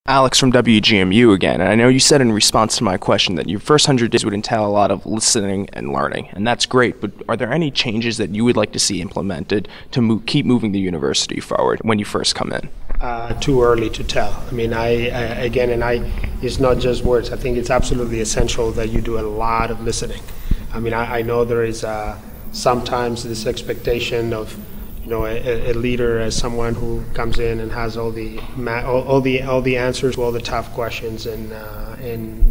Alex from WGMU again, and I know you said in response to my question that your first 100 days would entail a lot of listening and learning, and that's great, but are there any changes that you would like to see implemented to keep moving the university forward when you first come in? Too early to tell. I mean, it's not just words. I think it's absolutely essential that you do a lot of listening. I mean, I know there is sometimes this expectation of, you know, a leader as someone who comes in and has all the answers to all the tough questions, and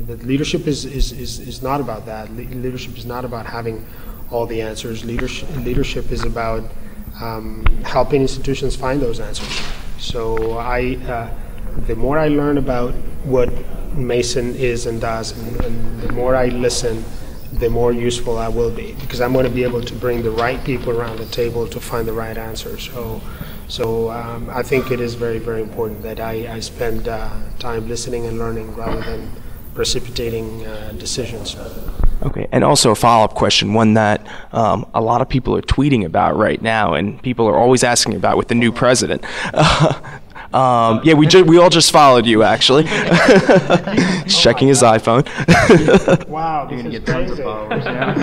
the leadership is not about that. Leadership is not about having all the answers. Leadership is about helping institutions find those answers. So the more I learn about what Mason is and does, and the more I listen, the more useful I will be, because I'm going to be able to bring the right people around the table to find the right answers. So I think it is very, very important that I spend time listening and learning rather than precipitating decisions. Okay, and also a follow-up question, one that a lot of people are tweeting about right now, and people are always asking about with the new president. Yeah, we all just followed you, actually. He's checking his iPhone. Wow, this is crazy.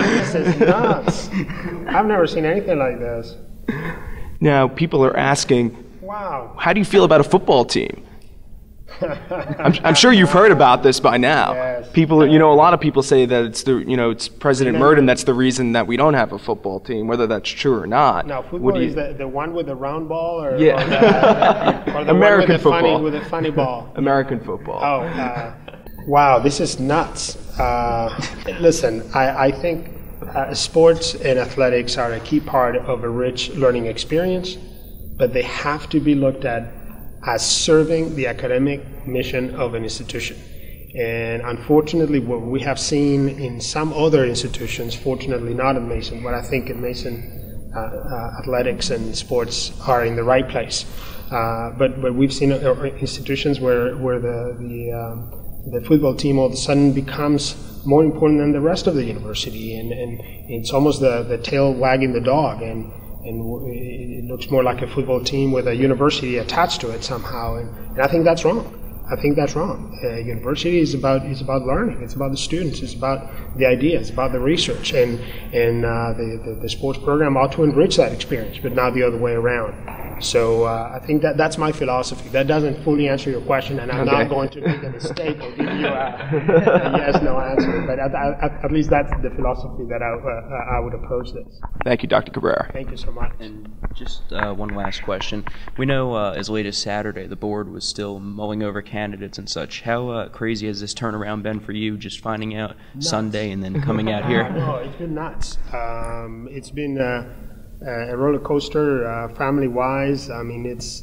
This is nuts. I've never seen anything like this. Now, people are asking, wow, how do you feel about a football team? I'm sure you've heard about this by now. Yes. People, you know, a lot of people say that it's President Murden that's the reason that we don't have a football team, whether that's true or not. Now, football is the one with the round ball, or, yeah, or the American one with football, with a funny ball. American football. Oh, wow, this is nuts. Listen, I think sports and athletics are a key part of a rich learning experience, but they have to be looked at as serving the academic mission of an institution. And unfortunately, what we have seen in some other institutions, fortunately not in Mason, but I think in Mason, athletics and sports are in the right place. But we've seen institutions where the football team all of a sudden becomes more important than the rest of the university, and it's almost the tail wagging the dog, and it looks more like a football team with a university attached to it somehow, and I think that's wrong. I think that's wrong. University is about learning. It's about the students. It's about the ideas. It's about the research, and the sports program ought to enrich that experience, but not the other way around. So I think that's my philosophy. That doesn't fully answer your question, and I'm not going to make a mistake or give you a yes/no answer. But at least that's the philosophy that I would approach this. Thank you, Dr. Cabrera. Thank you so much. And just one last question. We know as late as Saturday the board was still mulling over candidates and such. How crazy has this turnaround been for you, just finding out nuts. Sunday and then coming out here? No, it's been nuts. It's been a roller coaster, family-wise. I mean, it's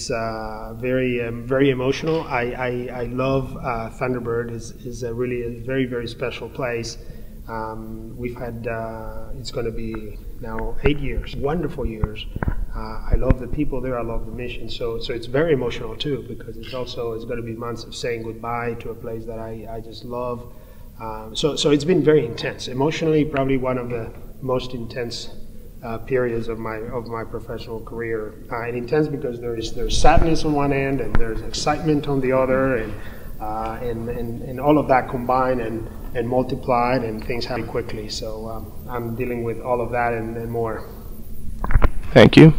very emotional. I love Thunderbird. is really a very, very special place. We've had it's going to be now 8 years, wonderful years. I love the people there. I love the mission. So it's very emotional too, because it's going to be months of saying goodbye to a place that I just love. So it's been very intense emotionally. Probably one of the most intense periods of my professional career, and intense because there's sadness on one end and there's excitement on the other, and all of that combined and multiplied, and things happen quickly. So I'm dealing with all of that and more. Thank you.